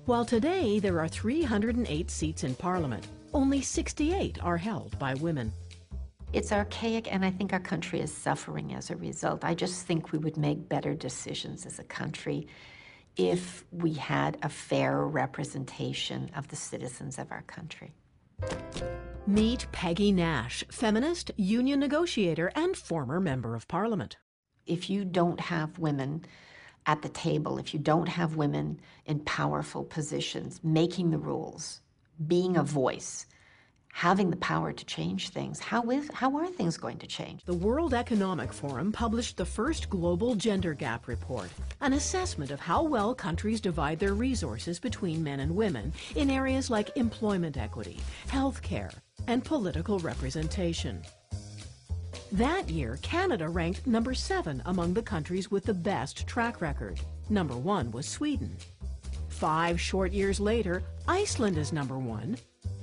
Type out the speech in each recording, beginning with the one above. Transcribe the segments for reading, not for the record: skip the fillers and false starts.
While today there are 308 seats in Parliament, only 68 are held by women. It's archaic, and I think our country is suffering as a result. I just think we would make better decisions as a country if we had a fair representation of the citizens of our country. Meet Peggy Nash, feminist, union negotiator, and former member of Parliament. If you don't have women at the table, if you don't have women in powerful positions, making the rules, being a voice, having the power to change things, how are things going to change? The World Economic Forum published the first Global Gender Gap Report, an assessment of how well countries divide their resources between men and women in areas like employment equity, healthcare, and political representation. That year, Canada ranked number 7 among the countries with the best track record. Number 1 was Sweden. 5 short years later, Iceland is number 1,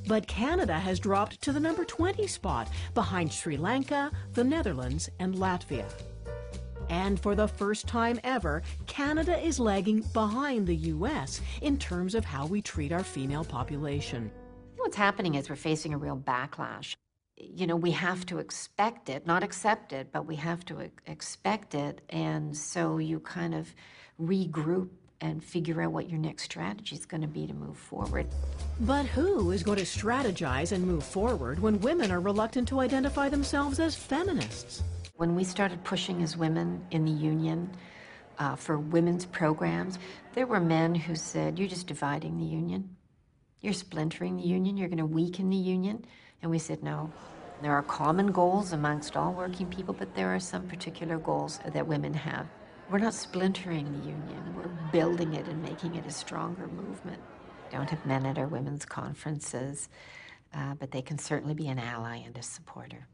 but Canada has dropped to the number 20 spot, behind Sri Lanka, the Netherlands, and Latvia. And for the first time ever, Canada is lagging behind the U.S. in terms of how we treat our female population. What's happening is we're facing a real backlash. You know, we have to expect it, not accept it, but we have to expect it. And so you kind of regroup and figure out what your next strategy is going to be to move forward. But who is going to strategize and move forward when women are reluctant to identify themselves as feminists? When we started pushing as women in the union for women's programs, there were men who said, "You're just dividing the union. You're splintering the union. You're going to weaken the union." And we said, no, there are common goals amongst all working people, but there are some particular goals that women have. We're not splintering the union. We're building it and making it a stronger movement. Don't have men at our women's conferences, but they can certainly be an ally and a supporter.